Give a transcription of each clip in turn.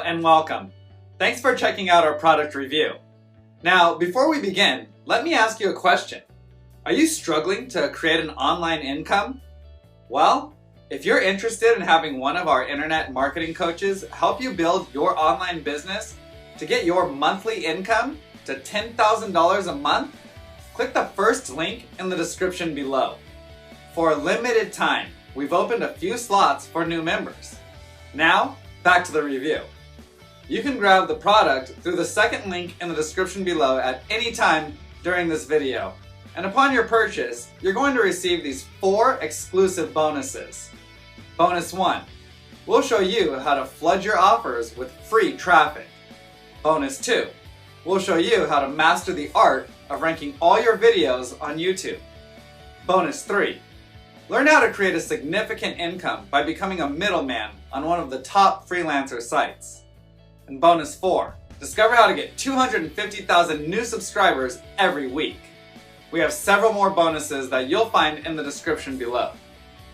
and welcome. Thanks for checking out our product review. Now, before we begin, let me ask you a question. Are you struggling to create an online income? Well, if you're interested in having one of our internet marketing coaches help you build your online business to get your monthly income to $10,000 a month, click the first link in the description below. For a limited time, we've opened a few slots for new members. Now, back to the review. You can grab the product through the second link in the description below at any time during this video. And upon your purchase, you're going to receive these 4 exclusive bonuses. Bonus 1, we'll show you how to flood your offers with free traffic. Bonus 2, we'll show you how to master the art of ranking all your videos on YouTube. Bonus 3, learn how to create a significant income by becoming a middleman on one of the top freelancer sites. And bonus 4, discover how to get 250,000 new subscribers every week. We have several more bonuses that you'll find in the description below.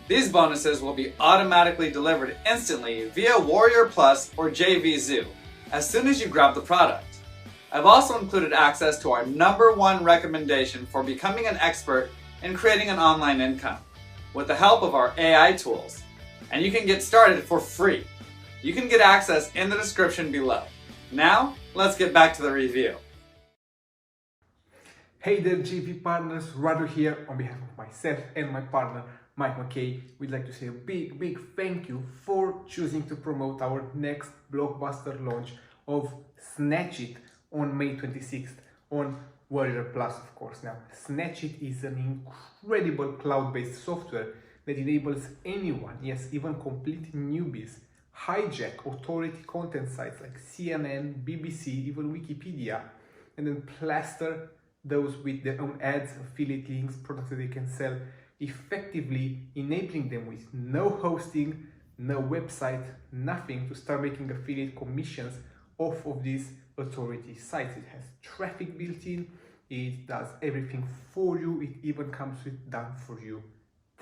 These bonuses will be automatically delivered instantly via Warrior Plus or JVZoo as soon as you grab the product. I've also included access to our #1 recommendation for becoming an expert in creating an online income with the help of our AI tools. And you can get started for free. You can get access in the description below. Now, let's get back to the review. Hey there JV partners, Radu here on behalf of myself and my partner Mike McKay. We'd like to say a big thank you for choosing to promote our next blockbuster launch of SnatchIt on May 26th on Warrior Plus, of course. Now, SnatchIt is an incredible cloud-based software that enables anyone, yes, even complete newbies, hijack authority content sites like CNN, BBC, even Wikipedia, and then plaster those with their own ads, affiliate links, products that they can sell, effectively enabling them with no hosting, no website, nothing to start making affiliate commissions off of these authority sites. It has traffic built in, it does everything for you, it even comes with done for you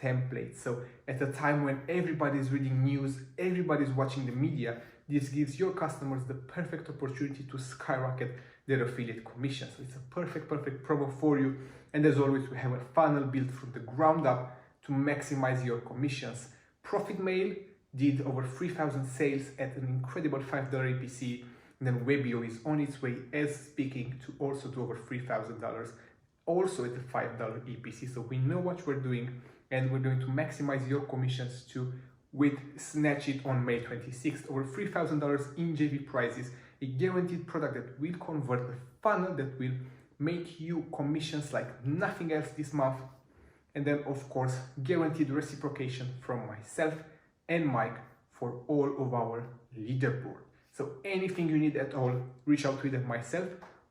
templates. So at a time when everybody's reading news, everybody's watching the media, this gives your customers the perfect opportunity to skyrocket their affiliate commission. So it's a perfect promo for you. And as always, we have a funnel built from the ground up to maximize your commissions. Profit Mail did over 3,000 sales at an incredible $5 APC. And then Webio is on its way as speaking to also do over $3,000, also at a $5 EPC. So we know what we're doing, and we're going to maximize your commissions too with SnatchIt on May 26th. Over $3,000 in JV prices, a guaranteed product that will convert, a funnel that will make you commissions like nothing else this month. And then of course, guaranteed reciprocation from myself and Mike for all of our leaderboard. So anything you need at all, reach out to either myself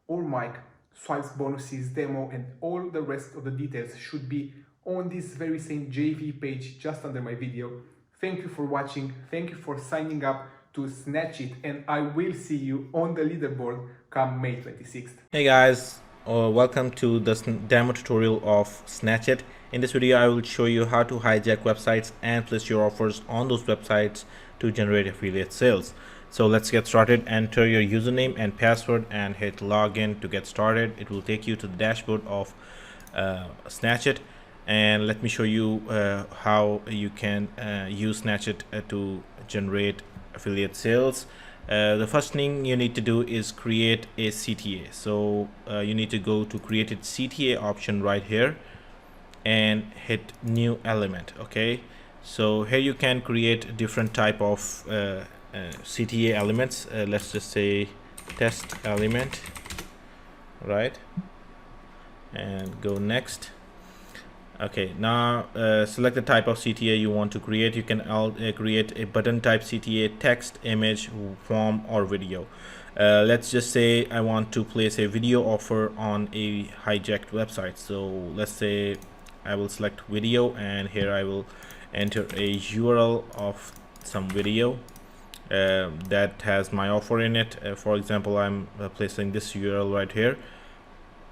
or Mike. Swipes, bonuses, demo, and all the rest of the details should be on this very same JV page just under my video. Thank you for watching. Thank you for signing up to SnatchIt, and I will see you on the leaderboard come May 26th. Hey guys, welcome to the demo tutorial of SnatchIt. In this video, I will show you how to hijack websites and place your offers on those websites to generate affiliate sales. So let's get started. Enter your username and password and hit login to get started. It will take you to the dashboard of SnatchIt, and let me show you how you can use SnatchIt to generate affiliate sales. The first thing you need to do is create a CTA. So you need to go to created CTA option right here and hit new element. Okay, so here you can create different type of CTA elements. Let's just say test element, right, and go next. Okay, now select the type of CTA you want to create. You can create a button type CTA, text, image, form, or video. Let's just say I want to place a video offer on a hijacked website. So let's say I will select video, and here I will enter a URL of some video that has my offer in it. For example, I'm placing this URL right here.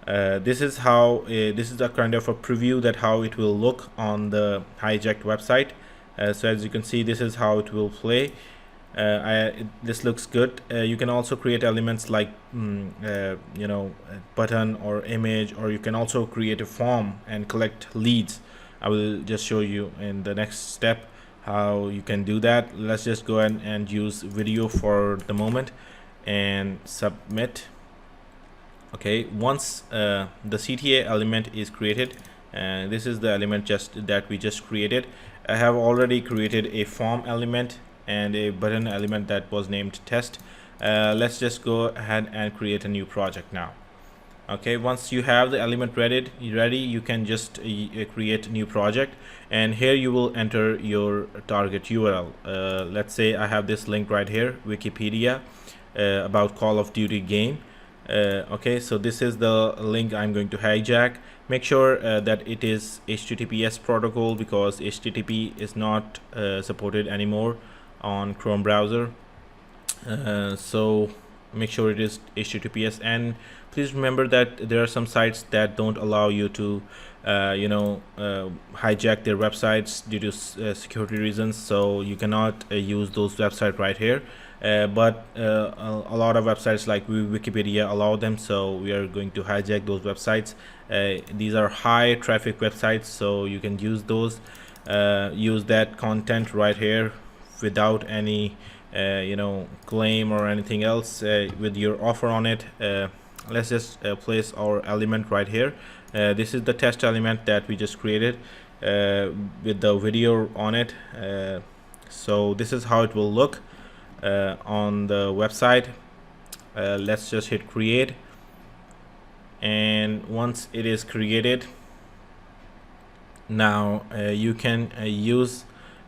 This is how this is a kind of a preview that how it will look on the hijacked website. So as you can see, this is how it will play. This looks good. You can also create elements like you know, a button or image, or you can also create a form and collect leads. I will just show you in the next step how you can do that. Let's just go ahead and use video for the moment and submit. Okay, once the CTA element is created, and this is the element that we just created. I have already created a form element and a button element that was named test. Let's just go ahead and create a new project now. Okay, once you have the element ready, you can just create a new project, and here you will enter your target URL. Let's say I have this link right here, Wikipedia, about Call of Duty game. Okay, so this is the link I'm going to hijack. Make sure that it is HTTPS protocol, because HTTP is not supported anymore on Chrome browser. So make sure it is HTTPS, and please remember that there are some sites that don't allow you to hijack their websites due to security reasons, so you cannot use those websites right here. But a lot of websites like Wikipedia allow them, so we are going to hijack those websites. These are high traffic websites, so you can use those, use that content right here without any claim or anything else with your offer on it. Let's just place our element right here. This is the test element that we just created with the video on it. So this is how it will look on the website. Let's just hit create, and once it is created, now you can use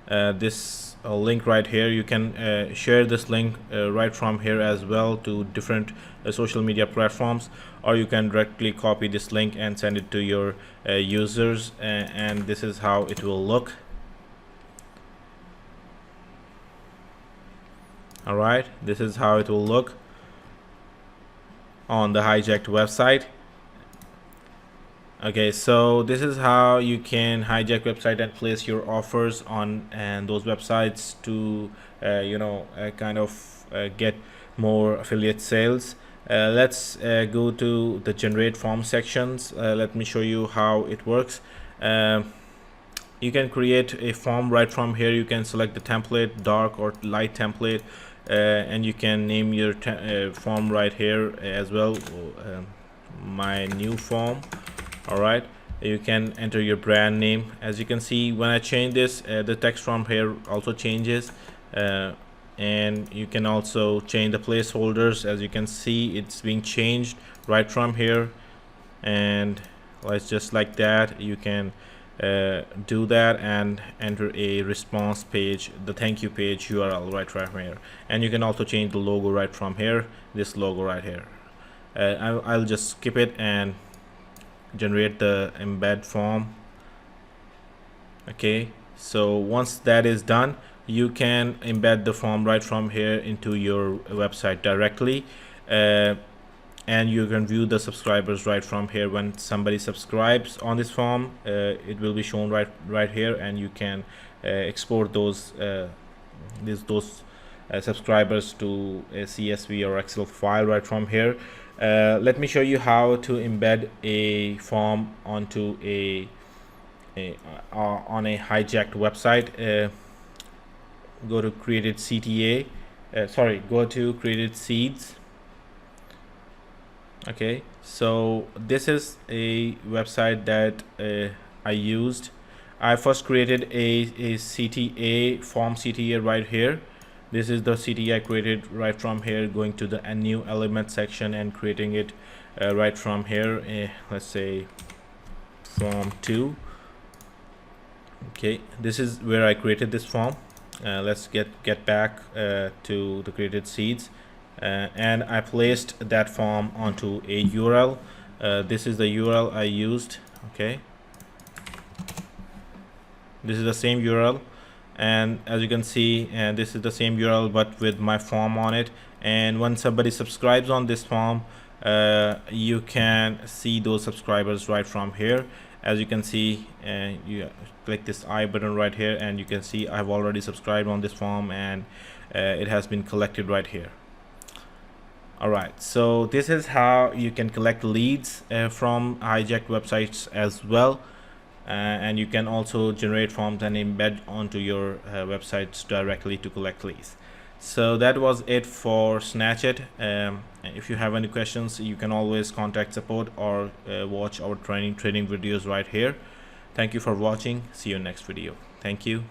this link right here. You can share this link right from here as well to different social media platforms, or you can directly copy this link and send it to your users, and this is how it will look. Alright, this is how it will look on the hijacked website. Okay, so this is how you can hijack website and place your offers on those websites to get more affiliate sales. Let's go to the generate form sections. Let me show you how it works. You can create a form right from here. You can select the template, dark or light template, and you can name your form right here as well. My new form. All right, you can enter your brand name. As you can see, when I change this, the text from here also changes, and you can also change the placeholders. As you can see, it's being changed right from here, and let's just like that, you can do that and enter a response page, the thank you page URL right from here, and you can also change the logo right from here, this logo right here. I'll just skip it and generate the embed form. Okay, so once that is done, you can embed the form right from here into your website directly, and you can view the subscribers right from here. When somebody subscribes on this form, it will be shown right here, and you can export those subscribers to a CSV or Excel file right from here. Let me show you how to embed a form onto on a hijacked website. Go to created CTA. Go to created seeds. Okay, so this is a website that I used. I first created a CTA form, CTA right here. This is the CTA I created right from here, going to the new element section and creating it right from here. Let's say form 2. Okay, this is where I created this form. Let's get back to the created seeds, and I placed that form onto a URL. This is the URL I used. Okay, this is the same URL, and as you can see, this is the same URL but with my form on it. And when somebody subscribes on this form, you can see those subscribers right from here. As you can see, you click this I button right here, and you can see I've already subscribed on this form, and it has been collected right here. Alright, so this is how you can collect leads from hijacked websites as well, and you can also generate forms and embed onto your websites directly to collect leads. So that was it for SnatchIt. If you have any questions, you can always contact support or watch our training videos right here. Thank you for watching. See you in next video. Thank you.